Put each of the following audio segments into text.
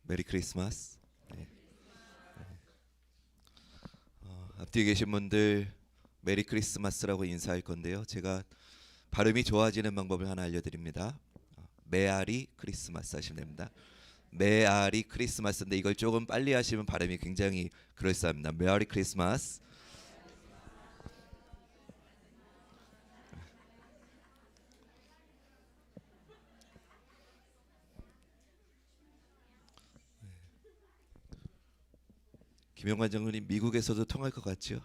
메리 크리스마스. 네. 앞뒤에 계신 분들 메리 크리스마스라고 인사할 건데요. 제가 발음이 좋아지는 방법을 하나 알려드립니다. 메아리 크리스마스 하시면 됩니다. 메아리 크리스마스인데 이걸 조금 빨리 하시면 발음이 굉장히 그럴싸합니다. 메아리 크리스마스. 김영관 장군님 미국에서도 통할 것 같죠?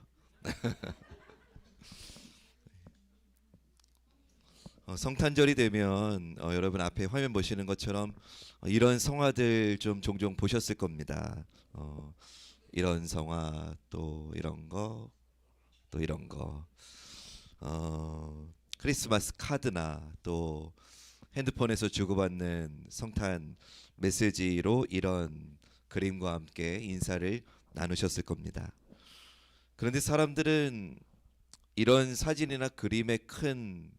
성탄절이 되면 여러분 앞에 화면 보시는 것처럼 이런 성화들 좀 종종 보셨을 겁니다. 이런 성화 또 이런 거 또 이런 거 크리스마스 카드나 또 핸드폰에서 주고받는 성탄 메시지로 이런 그림과 함께 인사를 나누셨을 겁니다. 그런데 사람들은 이런 사진이나 그림에 큰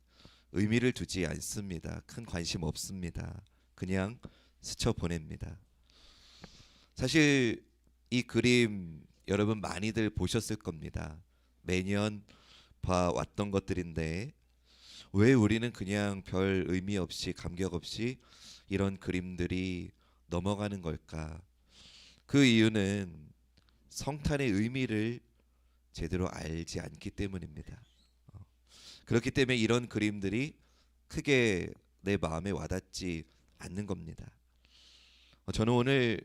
의미를 두지 않습니다. 큰 관심 없습니다. 그냥 스쳐 보냅니다. 사실 이 그림 여러분 많이들 보셨을 겁니다. 매년 봐왔던 것들인데 왜 우리는 그냥 별 의미 없이 감격 없이 이런 그림들이 넘어가는 걸까? 그 이유는 성탄의 의미를 제대로 알지 않기 때문입니다. 그렇기 때문에 이런 그림들이 크게 내 마음에 와닿지 않는 겁니다. 저는 오늘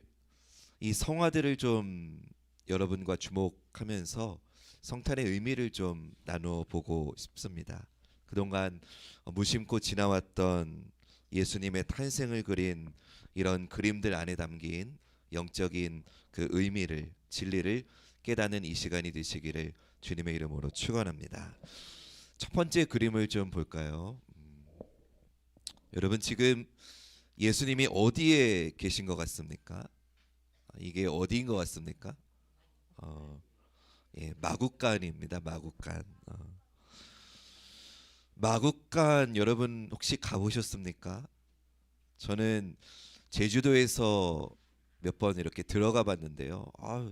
이 성화들을 좀 여러분과 주목하면서 성탄의 의미를 좀 나눠 보고 싶습니다. 그동안 무심코 지나왔던 예수님의 탄생을 그린 이런 그림들 안에 담긴 영적인 그 의미를 진리를 깨닫는 이 시간이 되시기를 주님의 이름으로 축원합니다. 첫 번째 그림을 좀 볼까요? 여러분 지금 예수님이 어디에 계신 것 같습니까? 이게 어디인 것 같습니까? 예, 마국간입니다. 마국간. 마국간 여러분 혹시 가보셨습니까? 저는 제주도에서 몇 번 이렇게 들어가 봤는데요.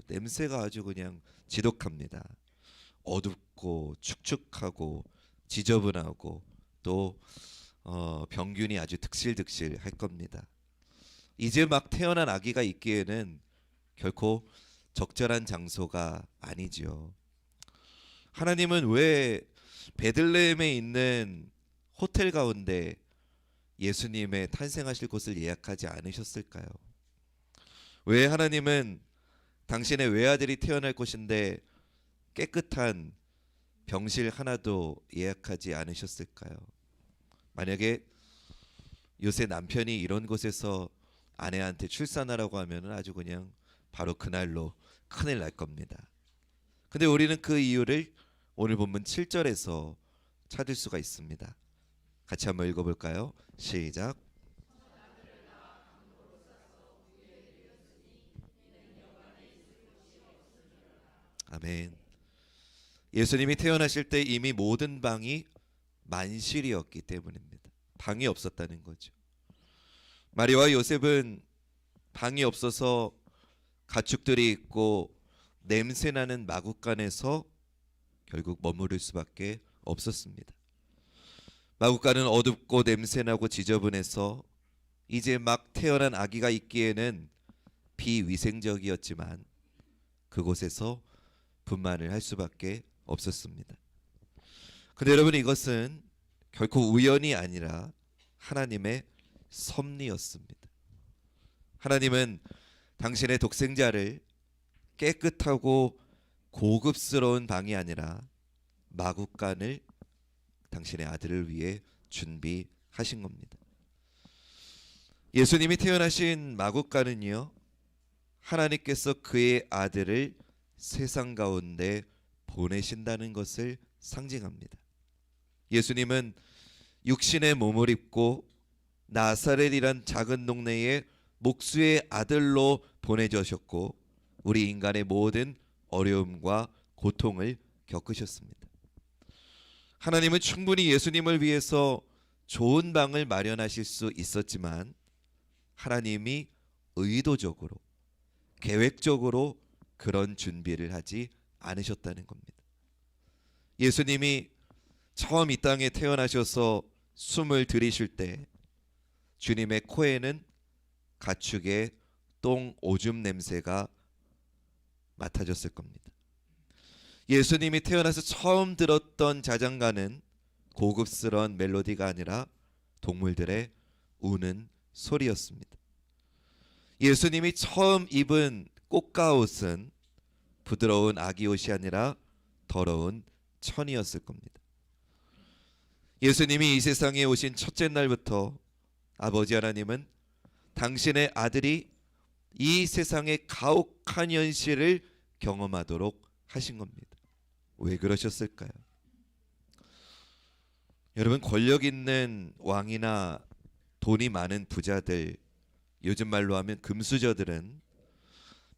냄새가 아주 그냥 지독합니다. 어둡고 축축하고 지저분하고 또 병균이 아주 득실득실 할 겁니다. 이제 막 태어난 아기가 있기에는 결코 적절한 장소가 아니지요. 하나님은 왜 베들레헴에 있는 호텔 가운데 예수님의 탄생하실 곳을 예약하지 않으셨을까요? 왜 하나님은 당신의 외아들이 태어날 곳인데 깨끗한 병실 하나도 예약하지 않으셨을까요? 만약에 요새 남편이 이런 곳에서 아내한테 출산하라고 하면 아주 그냥 바로 그날로 큰일 날 겁니다. 근데 우리는 그 이유를 오늘 본문 7절에서 찾을 수가 있습니다. 같이 한번 읽어볼까요? 시작. 아멘. 예수님이 태어나실 때 이미 모든 방이 만실이었기 때문입니다. 방이 없었다는 거죠. 마리아와 요셉은 방이 없어서 가축들이 있고 냄새나는 마국간에서 결국 머무를 수밖에 없었습니다. 마국간은 어둡고 냄새나고 지저분해서 이제 막 태어난 아기가 있기에는 비위생적이었지만 그곳에서 분만을 할 수밖에 없었습니다. 근데 여러분 이것은 결코 우연이 아니라 하나님의 섭리였습니다. 하나님은 당신의 독생자를 깨끗하고 고급스러운 방이 아니라 마국간을 당신의 아들을 위해 준비하신 겁니다. 예수님이 태어나신 마국간은요, 하나님께서 그의 아들을 세상 가운데 보내신다는 것을 상징합니다. 예수님은 육신의 몸을 입고 나사렛이란 작은 동네에 목수의 아들로 보내주셨고 우리 인간의 모든 어려움과 고통을 겪으셨습니다. 하나님은 충분히 예수님을 위해서 좋은 방을 마련하실 수 있었지만 하나님이 의도적으로 계획적으로 그런 준비를 하지 않으셨다는 겁니다. 예수님이 처음 이 땅에 태어나셔서 숨을 들이쉴 때 주님의 코에는 가축의 똥 오줌 냄새가 맡아졌을 겁니다. 예수님이 태어나서 처음 들었던 자장가는 고급스러운 멜로디가 아니라 동물들의 우는 소리였습니다. 예수님이 처음 입은 꽃가옷은 부드러운 아기 옷이 아니라 더러운 천이었을 겁니다. 예수님이 이 세상에 오신 첫째 날부터 아버지 하나님은 당신의 아들이 이 세상의 가혹한 현실을 경험하도록 하신 겁니다. 왜 그러셨을까요? 여러분, 권력 있는 왕이나 돈이 많은 부자들, 요즘 말로 하면 금수저들은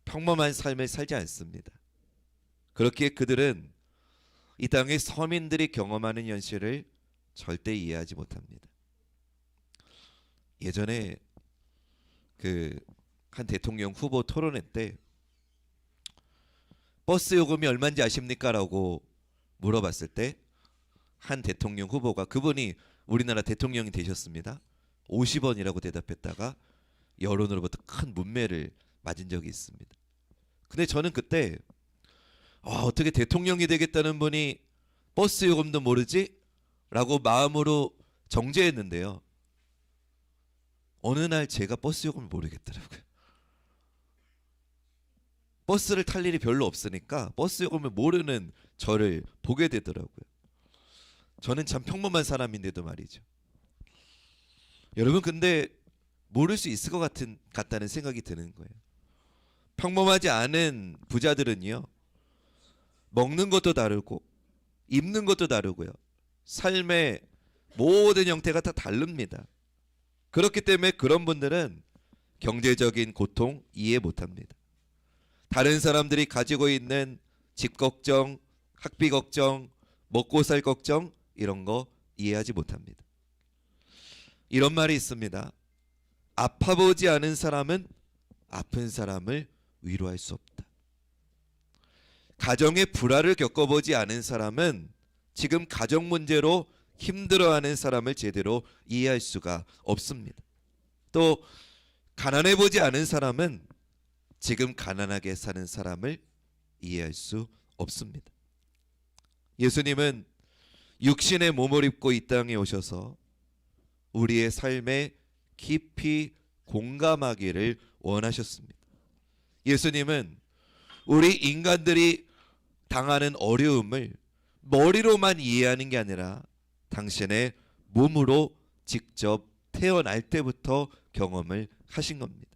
평범한 삶을 살지 않습니다. 그렇기에 그들은 이 땅의 서민들이 경험하는 현실을 절대 이해하지 못합니다. 예전에 한 대통령 후보 토론회 때 버스 요금이 얼마인지 아십니까? 라고 물어봤을 때 한 대통령 후보가, 그분이 우리나라 대통령이 되셨습니다, 50원이라고 대답했다가 여론으로부터 큰 문매를 맞은 적이 있습니다. 근데 저는 그때 어떻게 대통령이 되겠다는 분이 버스 요금도 모르지? 라고 마음으로 정죄했는데요. 어느 날 제가 버스 요금을 모르겠더라고요. 버스를 탈 일이 별로 없으니까 버스 요금을 모르는 저를 보게 되더라고요. 저는 참 평범한 사람인데도 말이죠. 여러분, 근데 모를 수 있을 것 같다는 생각이 드는 거예요. 평범하지 않은 부자들은요, 먹는 것도 다르고 입는 것도 다르고요, 삶의 모든 형태가 다 다릅니다. 그렇기 때문에 그런 분들은 경제적인 고통 이해 못합니다. 다른 사람들이 가지고 있는 집 걱정, 학비 걱정, 먹고 살 걱정, 이런 거 이해하지 못합니다. 이런 말이 있습니다. 아파보지 않은 사람은 아픈 사람을 위로할 수 없다. 가정의 불화를 겪어보지 않은 사람은 지금 가정 문제로 힘들어하는 사람을 제대로 이해할 수가 없습니다. 또 가난해보지 않은 사람은 지금 가난하게 사는 사람을 이해할 수 없습니다. 예수님은 육신의 몸을 입고 이 땅에 오셔서 우리의 삶에 깊이 공감하기를 원하셨습니다. 예수님은 우리 인간들이 당하는 어려움을 머리로만 이해하는 게 아니라 당신의 몸으로 직접 태어날 때부터 경험을 하신 겁니다.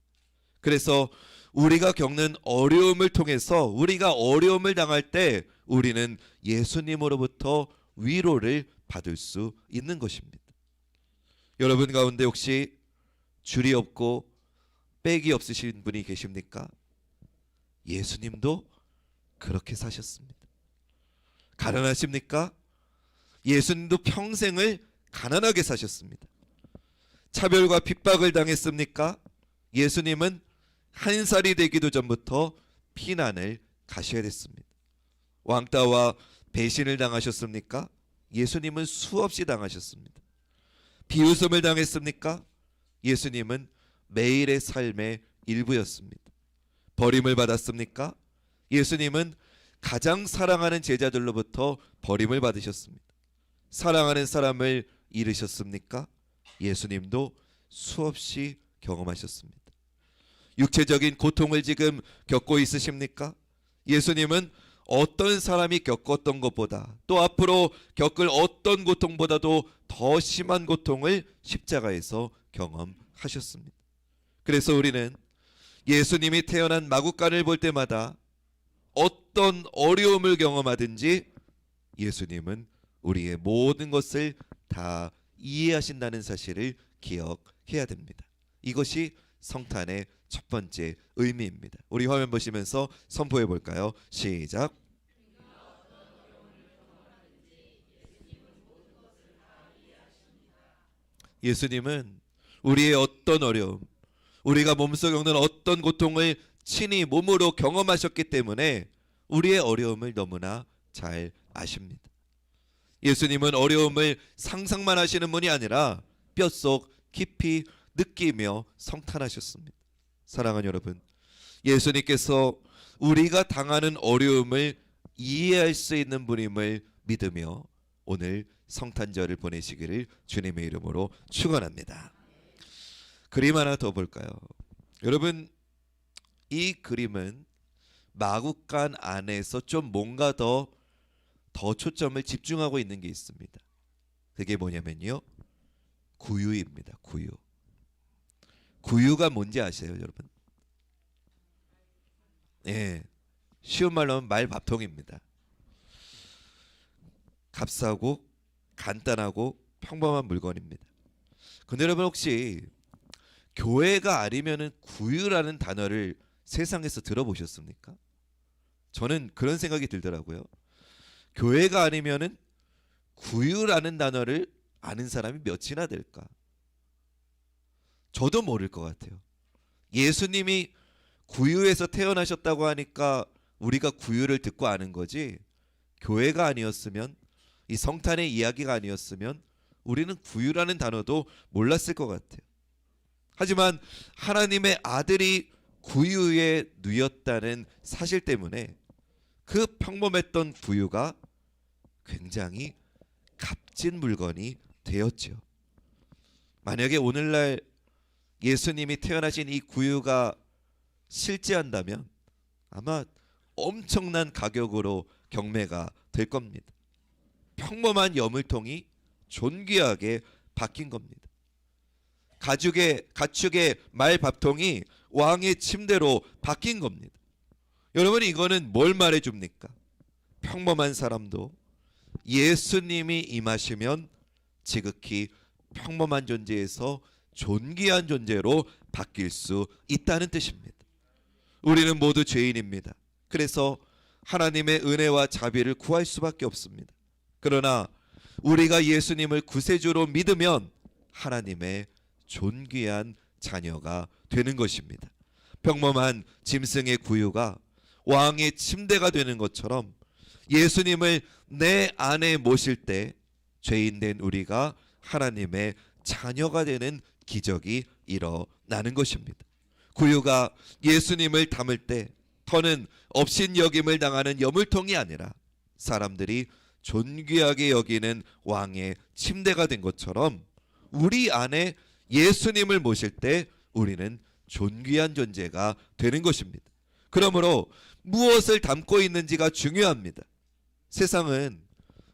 그래서 우리가 겪는 어려움을 통해서, 우리가 어려움을 당할 때 우리는 예수님으로부터 위로를 받을 수 있는 것입니다. 여러분 가운데 혹시 줄이 없고 빽이 없으신 분이 계십니까? 예수님도 그렇게 사셨습니다. 가난하십니까? 예수님도 평생을 가난하게 사셨습니다. 차별과 핍박을 당했습니까? 예수님은 한 살이 되기도 전부터 피난을 가셔야 됐습니다. 왕따와 배신을 당하셨습니까? 예수님은 수없이 당하셨습니다. 비웃음을 당했습니까? 예수님은 매일의 삶의 일부였습니다. 버림을 받았습니까? 예수님은 가장 사랑하는 제자들로부터 버림을 받으셨습니다. 사랑하는 사람을 잃으셨습니까? 예수님도 수없이 경험하셨습니다. 육체적인 고통을 지금 겪고 있으십니까? 예수님은 어떤 사람이 겪었던 것보다, 또 앞으로 겪을 어떤 고통보다도 더 심한 고통을 십자가에서 경험하셨습니다. 그래서 우리는 예수님이 태어난 마구간을 볼 때마다 어떤 어려움을 경험하든지 예수님은 우리의 모든 것을 다 이해하신다는 사실을 기억해야 됩니다. 이것이 성탄의 첫 번째 의미입니다. 우리 화면 보시면서 선포해 볼까요? 시작. 예수님은 우리의 어떤 어려움, 우리가 몸속에 오는 어떤 고통을 친히 몸으로 경험하셨기 때문에 우리의 어려움을 너무나 잘 아십니다. 예수님은 어려움을 상상만 하시는 분이 아니라 뼛속 깊이 느끼며 성탄하셨습니다. 사랑하는 여러분, 예수님께서 우리가 당하는 어려움을 이해할 수 있는 분임을 믿으며 오늘 성탄절을 보내시기를 주님의 이름으로 축원합니다. 그림 하나 더 볼까요? 여러분, 이 그림은 마구간 안에서 좀 뭔가 더 초점을 집중하고 있는 게 있습니다. 그게 뭐냐면요, 구유입니다. 구유. 구유가 뭔지 아세요, 여러분? 예, 쉬운 말로 하면 말밥통입니다. 값싸고 간단하고 평범한 물건입니다. 근데 여러분, 혹시 교회가 아니면은 구유라는 단어를 세상에서 들어보셨습니까? 저는 그런 생각이 들더라고요. 교회가 아니면은 구유라는 단어를 아는 사람이 몇이나 될까? 저도 모를 것 같아요. 예수님이 구유에서 태어나셨다고 하니까 우리가 구유를 듣고 아는 거지, 교회가 아니었으면, 이 성탄의 이야기가 아니었으면 우리는 구유라는 단어도 몰랐을 것 같아요. 하지만 하나님의 아들이 구유에 누였다는 사실 때문에 그 평범했던 구유가 굉장히 값진 물건이 되었죠. 만약에 오늘날 예수님이 태어나신 이 구유가 실제한다면 아마 엄청난 가격으로 경매가 될 겁니다. 평범한 여물통이 존귀하게 바뀐 겁니다. 가축의 말밥통이 왕의 침대로 바뀐 겁니다. 여러분, 이거는 뭘 말해줍니까? 평범한 사람도 예수님이 임하시면 지극히 평범한 존재에서 존귀한 존재로 바뀔 수 있다는 뜻입니다. 우리는 모두 죄인입니다. 그래서 하나님의 은혜와 자비를 구할 수밖에 없습니다. 그러나 우리가 예수님을 구세주로 믿으면 하나님의 존귀한 자녀가 되는 것입니다. 평범한 짐승의 구유가 왕의 침대가 되는 것처럼 예수님을 내 안에 모실 때 죄인된 우리가 하나님의 자녀가 되는 기적이 일어나는 것입니다. 구유가 예수님을 담을 때 더는 업신여김을 당하는 여물통이 아니라 사람들이 존귀하게 여기는 왕의 침대가 된 것처럼 우리 안에 예수님을 모실 때 우리는 존귀한 존재가 되는 것입니다. 그러므로 무엇을 담고 있는지가 중요합니다. 세상은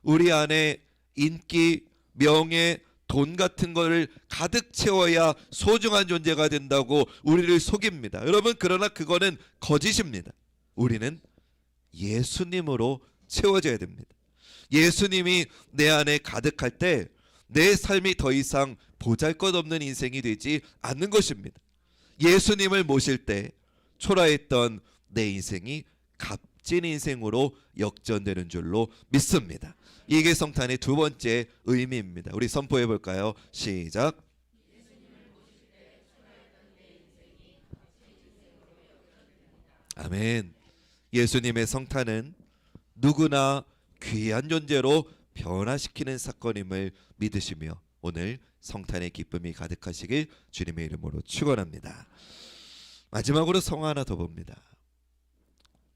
우리 안에 인기, 명예, 돈 같은 거를 가득 채워야 소중한 존재가 된다고 우리를 속입니다. 여러분, 그러나 그거는 거짓입니다. 우리는 예수님으로 채워져야 됩니다. 예수님이 내 안에 가득할 때 내 삶이 더 이상 보잘것없는 인생이 되지 않는 것입니다. 예수님을 모실 때 초라했던 내 인생이 값진 인생으로 역전되는 줄로 믿습니다. 이게 성탄의 두 번째 의미입니다. 우리 선포해 볼까요? 시작. 아멘. 예수님의 성탄은 누구나 귀한 존재로 변화시키는 사건임을 믿으시며 오늘 성탄의 기쁨이 가득하시길 주님의 이름으로 축원합니다. 마지막으로 성 하나 더 봅니다.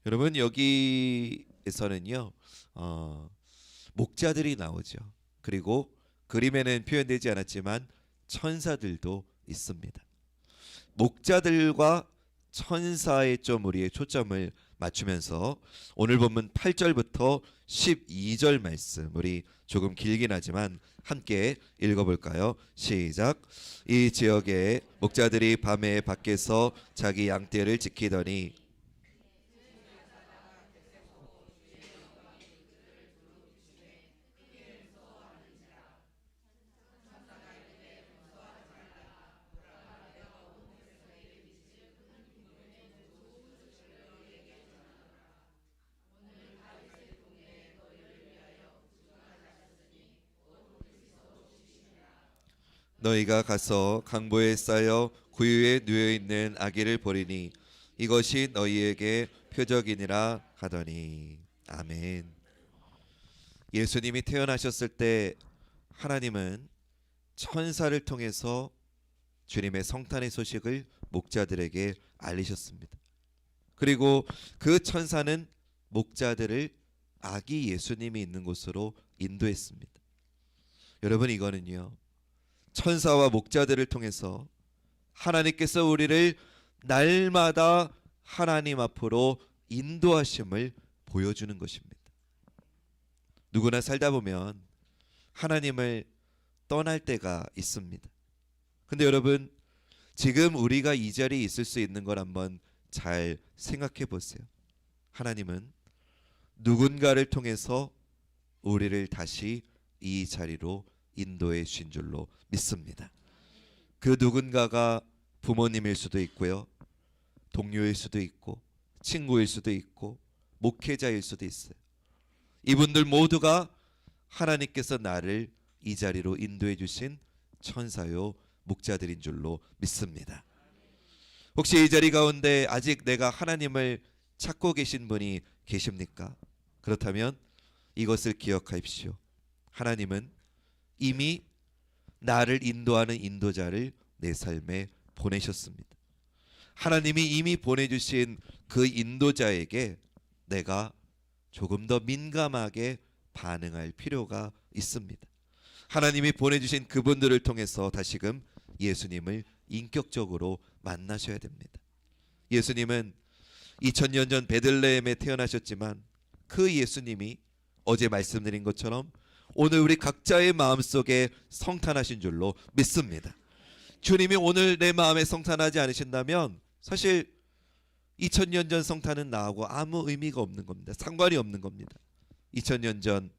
여러분, 여기에서는요 목자들이 나오죠. 그리고 그림에는 표현되지 않았지만 천사들도 있습니다. 목자들과 천사에 좀 우리의 초점을 맞추면서 오늘 본문 8절부터 12절 말씀, 우리 조금 길긴 하지만 함께 읽어볼까요? 시작. 이 지역에 목자들이 밤에 밖에서 자기 양떼를 지키더니 너희가 가서 강보에 쌓여 구유에 누워 있는 아기를 보리니 이것이 너희에게 표적이니라 하더니. 아멘. 예수님이 태어나셨을 때 하나님은 천사를 통해서 주님의 성탄의 소식을 목자들에게 알리셨습니다. 그리고 그 천사는 목자들을 아기 예수님이 있는 곳으로 인도했습니다. 여러분, 이거는요, 천사와 목자들을 통해서 하나님께서 우리를 날마다 하나님 앞으로 인도하심을 보여주는 것입니다. 누구나 살다 보면 하나님을 떠날 때가 있습니다. 근데 여러분, 지금 우리가 이 자리에 있을 수 있는 걸 한번 잘 생각해 보세요. 하나님은 누군가를 통해서 우리를 다시 이 자리로 인도해 주신 줄로 믿습니다. 그 누군가가 부모님일 수도 있고요, 동료일 수도 있고, 친구일 수도 있고, 목회자일 수도 있어요. 이분들 모두가 하나님께서 나를 이 자리로 인도해 주신 천사요 목자들인 줄로 믿습니다. 혹시 이 자리 가운데 아직 내가 하나님을 찾고 계신 분이 계십니까? 그렇다면 이것을 기억하십시오. 하나님은 이미 나를 인도하는 인도자를 내 삶에 보내셨습니다. 하나님이 이미 보내주신 그 인도자에게 내가 조금 더 민감하게 반응할 필요가 있습니다. 하나님이 보내주신 그분들을 통해서 다시금 예수님을 인격적으로 만나셔야 됩니다. 예수님은 2000년 전 베들레헴에 태어나셨지만 그 예수님이 어제 말씀드린 것처럼 오늘 우리 각자의 마음속에 성탄하신 줄로 믿습니다. 주님이 오늘 내 마음에 성탄하지 않으신다면 사실 2000년 전 성탄은 나하고 아무 의미가 없는 겁니다. 상관이 없는 겁니다. 2000년 전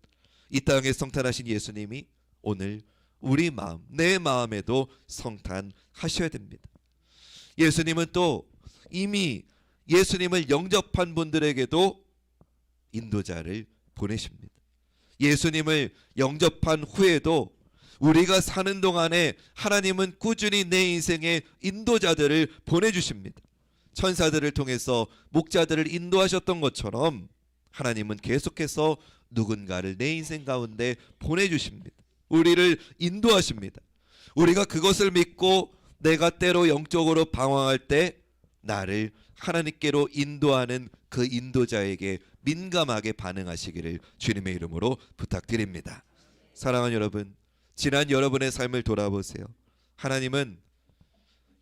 이 땅에 성탄하신 예수님이 오늘 우리 마음, 내 마음에도 성탄하셔야 됩니다. 예수님은 또 이미 예수님을 영접한 분들에게도 인도자를 보내십니다. 예수님을 영접한 후에도 우리가 사는 동안에 하나님은 꾸준히 내 인생에 인도자들을 보내주십니다. 천사들을 통해서 목자들을 인도하셨던 것처럼 하나님은 계속해서 누군가를 내 인생 가운데 보내주십니다. 우리를 인도하십니다. 우리가 그것을 믿고 내가 때로 영적으로 방황할 때 나를 하나님께로 인도하는 그 인도자에게 민감하게 반응하시기를 주님의 이름으로 부탁드립니다. 사랑하는 여러분, 지난 여러분의 삶을 돌아보세요. 하나님은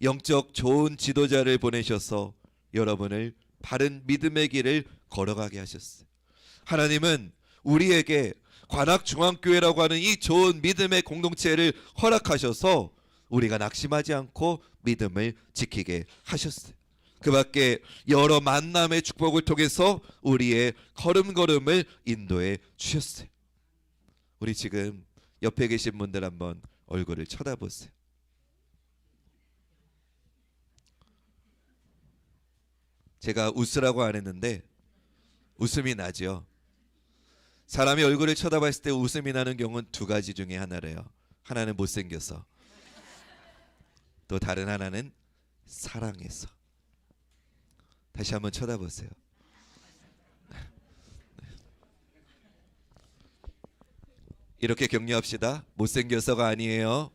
영적 좋은 지도자를 보내셔서 여러분을 바른 믿음의 길을 걸어가게 하셨어요. 하나님은 우리에게 관악중앙교회라고 하는 이 좋은 믿음의 공동체를 허락하셔서 우리가 낙심하지 않고 믿음을 지키게 하셨어요. 그 밖에 여러 만남의 축복을 통해서 우리의 걸음걸음을 인도해 주셨어요. 우리 지금 옆에 계신 분들 한번 얼굴을 쳐다보세요. 제가 웃으라고 안 했는데 웃음이 나죠. 사람이 얼굴을 쳐다봤을 때 웃음이 나는 경우는 두 가지 중에 하나래요. 하나는 못생겨서, 또 다른 하나는 사랑해서. 다시 한번 쳐다보세요. 이렇게 격려합시다. 못생겨서가 아니에요.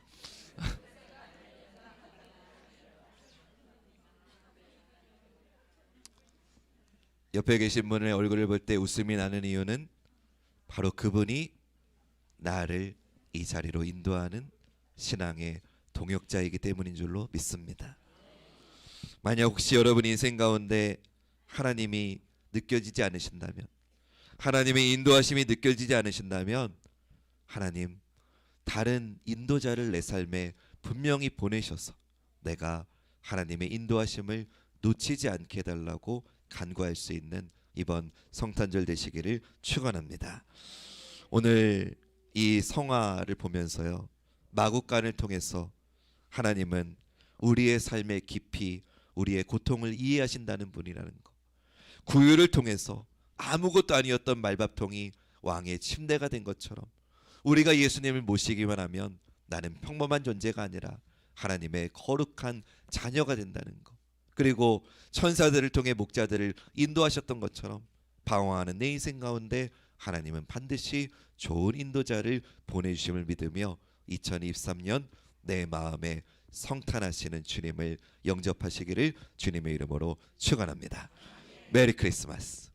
옆에 계신 분의 얼굴을 볼 때 웃음이 나는 이유는 바로 그분이 나를 이 자리로 인도하는 신앙의 동역자이기 때문인 줄로 믿습니다. 만약 혹시 여러분 인생 가운데 하나님이 느껴지지 않으신다면, 하나님의 인도하심이 느껴지지 않으신다면, 하나님 다른 인도자를 내 삶에 분명히 보내셔서 내가 하나님의 인도하심을 놓치지 않게 해달라고 간구할 수 있는 이번 성탄절 되시기를 축원합니다. 오늘 이 성화를 보면서요, 마국간을 통해서 하나님은 우리의 삶의 깊이 우리의 고통을 이해하신다는 분이라는 것, 구유를 통해서 아무것도 아니었던 말밥통이 왕의 침대가 된 것처럼 우리가 예수님을 모시기만 하면 나는 평범한 존재가 아니라 하나님의 거룩한 자녀가 된다는 것. 그리고 천사들을 통해 목자들을 인도하셨던 것처럼 방황하는 내 인생 가운데 하나님은 반드시 좋은 인도자를 보내주심을 믿으며 2023년 내 마음에 성탄하시는 주님을 영접하시기를 주님의 이름으로 축원합니다. 메리 크리스마스.